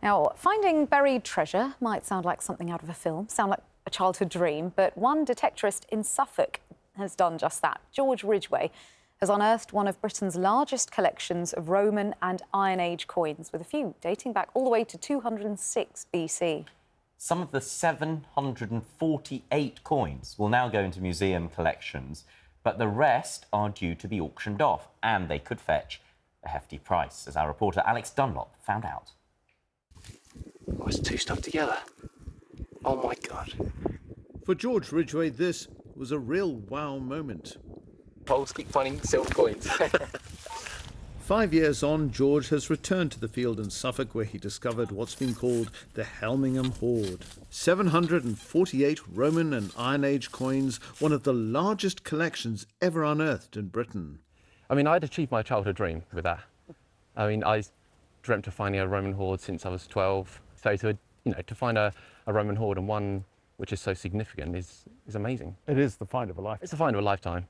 Now, finding buried treasure might sound like something out of a film, sound like a childhood dream, but one detectorist in Suffolk has done just that. George Ridgway has unearthed one of Britain's largest collections of Roman and Iron Age coins, with a few dating back all the way to 206 BC. Some of the 748 coins will now go into museum collections, but the rest are due to be auctioned off, and they could fetch a hefty price, as our reporter Alex Dunlop found out. Oh, it's two stuck together. Oh my God. For George Ridgway, this was a real wow moment. Poles keep finding silver coins. 5 years on, George has returned to the field in Suffolk where he discovered what's been called the Helmingham Horde. 748 Roman and Iron Age coins, one of the largest collections ever unearthed in Britain. I mean, I'd achieved my childhood dream with that. I mean, I dreamt of finding a Roman hoard since I was 12. So to find a Roman hoard, and one which is so significant, is amazing. It is the find of a lifetime. It's the find of a lifetime.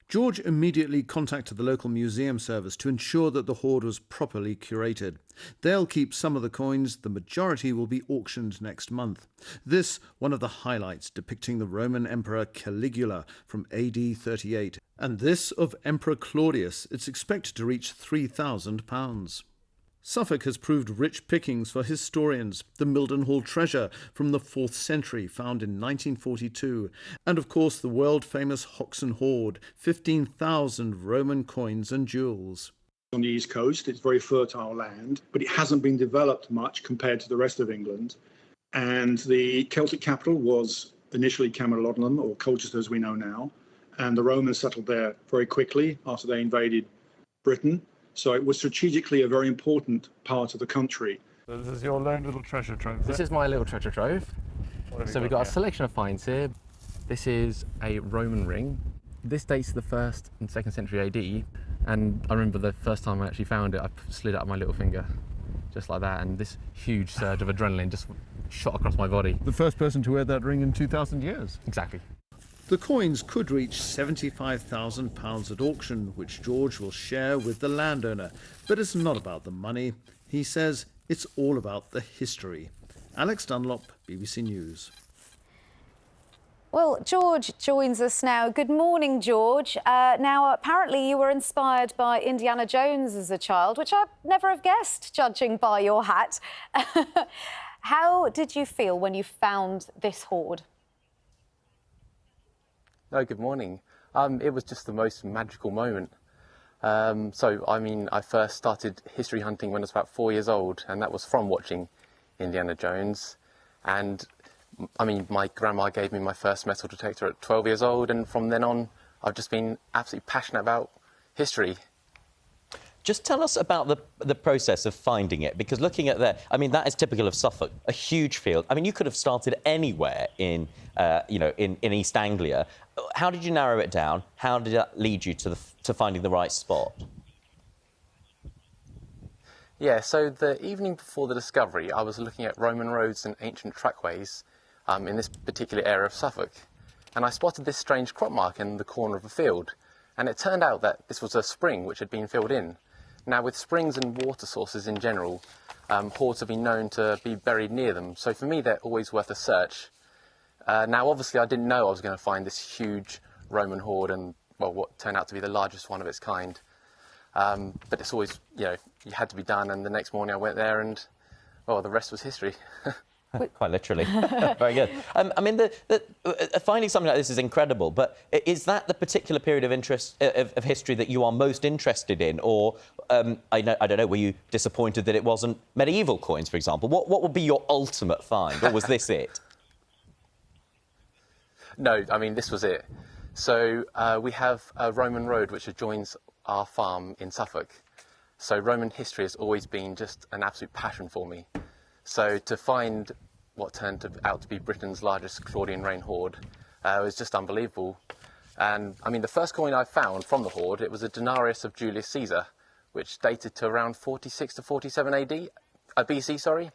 George immediately contacted the local museum service to ensure that the hoard was properly curated. They'll keep some of the coins, the majority will be auctioned next month. This, one of the highlights depicting the Roman Emperor Caligula from AD 38. And this of Emperor Claudius, it's expected to reach £3,000. Suffolk has proved rich pickings for historians. The Mildenhall treasure from the 4th century, found in 1942. And of course the world-famous Hoxton Hoard, 15,000 Roman coins and jewels. On the east coast, it's very fertile land, but it hasn't been developed much compared to the rest of England. And the Celtic capital was initially Camalodunum, or Colchester as we know now. And the Romans settled there very quickly after they invaded Britain. So it was strategically a very important part of the country. So this is your lone little treasure trove. This is my little treasure trove. So we've got a selection of finds here. This is a Roman ring. This dates to the 1st and 2nd century AD. And I remember the first time I actually found it, I slid out my little finger, just like that. And this huge surge of adrenaline just shot across my body. The first person to wear that ring in 2,000 years. Exactly. The coins could reach £75,000 at auction, which George will share with the landowner. But it's not about the money. He says it's all about the history. Alex Dunlop, BBC News. Well, George joins us now. Good morning, George. Now, apparently you were inspired by Indiana Jones as a child, which I'd never have guessed, judging by your hat. How did you feel when you found this hoard? Oh, good morning. It was just the most magical moment. I first started history hunting when I was about 4 years old, and that was from watching Indiana Jones. And I mean, my grandma gave me my first metal detector at 12 years old, and from then on, I've just been absolutely passionate about history. Just tell us about the process of finding it, because looking at that, I mean, that is typical of Suffolk, a huge field. I mean, you could have started anywhere in East Anglia. How did you narrow it down? How did that lead you to finding the right spot? Yeah, so the evening before the discovery, I was looking at Roman roads and ancient trackways in this particular area of Suffolk, and I spotted this strange crop mark in the corner of a field, and it turned out that this was a spring which had been filled in. Now, with springs and water sources in general, hoards have been known to be buried near them, so for me they're always worth a search. Now, obviously, I didn't know I was going to find this huge Roman hoard, and well, what turned out to be the largest one of its kind. But it's always, you had to be done, and the next morning I went there, and well, the rest was history. Quite literally. Very good. I mean, finding something like this is incredible, but is that the particular period of interest of history that you are most interested in? Or, I don't know, were you disappointed that it wasn't medieval coins, for example? What would be your ultimate find, or was this it? No, I mean, this was it. So we have a Roman road which adjoins our farm in Suffolk. So Roman history has always been just an absolute passion for me. So to find what turned out to be Britain's largest Claudian reign hoard was just unbelievable. And I mean, the first coin I found from the hoard, it was a denarius of Julius Caesar, which dated to around 46 to 47 BC, sorry.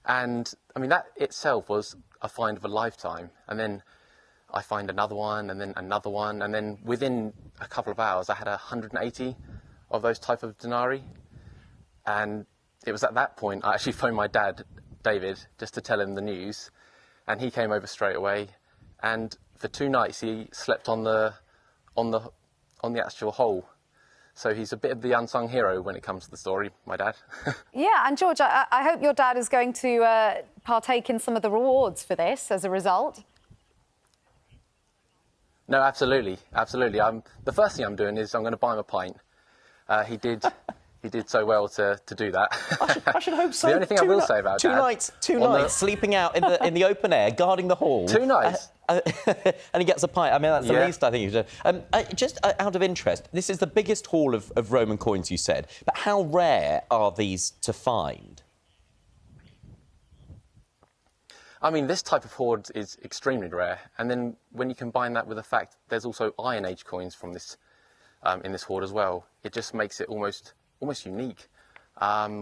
And I mean, that itself was a find of a lifetime. And then I find another one, and then another one, and then within a couple of hours I had 180 of those type of denarii. And it was at that point I actually phoned my dad, David, just to tell him the news, and he came over straight away. And for 2 nights he slept on the actual hole. So he's a bit of the unsung hero when it comes to the story, my dad. Yeah, and George, I hope your dad is going to partake in some of the rewards for this as a result. No, absolutely, absolutely. The first thing I'm doing is I'm going to buy him a pint. He did so well to do that. I should hope so. The only thing I will say about Dad... Two nights sleeping out in the open air, guarding the hall. 2 nights. And he gets a pint. I mean, that's the least I think you should do. Just out of interest, this is the biggest haul of Roman coins, you said. But how rare are these to find? I mean, this type of hoard is extremely rare. And then when you combine that with the fact there's also Iron Age coins from this in this hoard as well, it just makes it almost unique.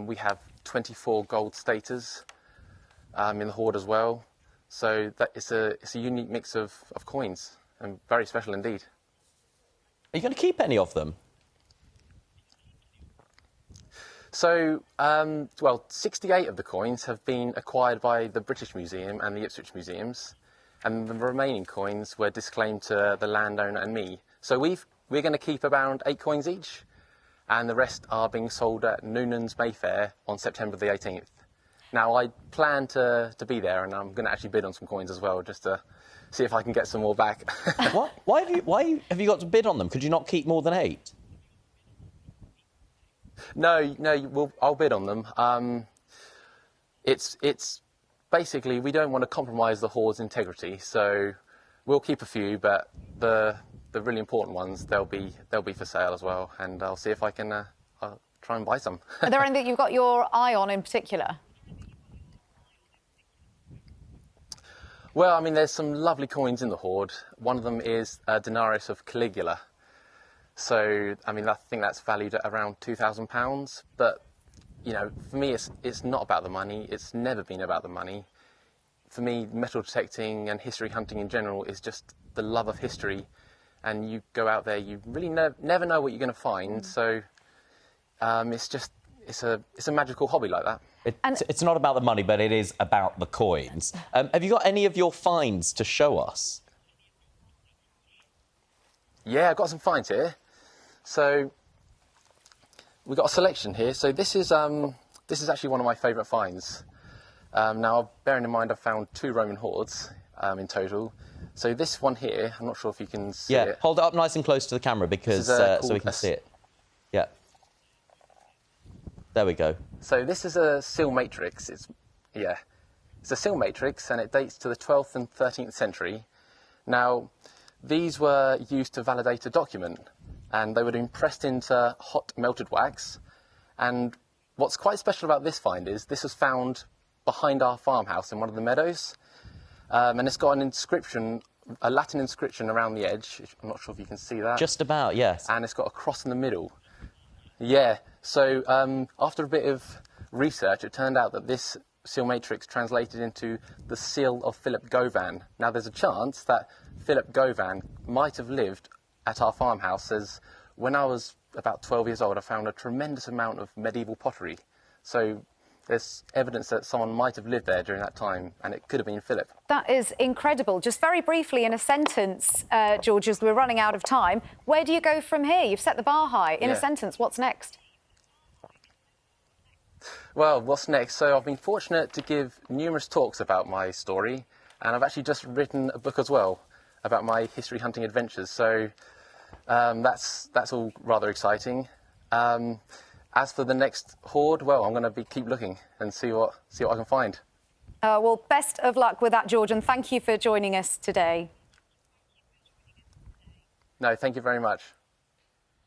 We have 24 gold staters in the hoard as well. So that it's a unique mix of coins, and very special indeed. Are you going to keep any of them? So, well, 68 of the coins have been acquired by the British Museum and the Ipswich Museums, and the remaining coins were disclaimed to the landowner and me. So we're going to keep around 8 coins each, and the rest are being sold at Noonan's Mayfair on September the 18th. Now, I plan to be there, and I'm going to actually bid on some coins as well, just to see if I can get some more back. What? Why have you got to bid on them? Could you not keep more than 8? No, I'll bid on them. It's basically, we don't want to compromise the hoard's integrity, so we'll keep a few, but the really important ones, they'll be for sale as well, and I'll see if I can I'll try and buy some. Are there any that you've got your eye on in particular? Well, I mean, there's some lovely coins in the hoard. One of them is a denarius of Caligula. So, I mean, I think that's valued at around £2,000. But, you know, for me, it's not about the money. It's never been about the money. For me, metal detecting and history hunting in general is just the love of history. And you go out there, you really never know what you're going to find. So, it's a magical hobby like that. It's not about the money, but it is about the coins. Have you got any of your finds to show us? Yeah, I've got some finds here. So we've got a selection here. So this is actually one of my favourite finds. Now, bearing in mind I've found 2 Roman hoards in total. So this one here, I'm not sure if you can see it. Yeah, hold it up nice and close to the camera because so we can see it. Yeah. There we go. So this is a seal matrix. It's a seal matrix, and it dates to the 12th and 13th century. Now, these were used to validate a document, and they were impressed into hot melted wax. And what's quite special about this find is this was found behind our farmhouse in one of the meadows, and it's got an inscription, a Latin inscription around the edge. I'm not sure if you can see that. Just about, yes. And it's got a cross in the middle. Yeah, so after a bit of research, it turned out that this seal matrix translated into the seal of Philip Govan. Now, there's a chance that Philip Govan might have lived at our farmhouse, as when I was about 12 years old, I found a tremendous amount of medieval pottery. So there's evidence that someone might have lived there during that time, and it could have been Philip. That is incredible. Just very briefly, in a sentence, George, as we're running out of time, where do you go from here? You've set the bar high. In a sentence, what's next? Well, what's next? So I've been fortunate to give numerous talks about my story, and I've actually just written a book as well about my history hunting adventures. So that's all rather exciting. As for the next hoard, well, I'm going to keep looking and see what I can find. Well, best of luck with that, George, and thank you for joining us today. No, thank you very much.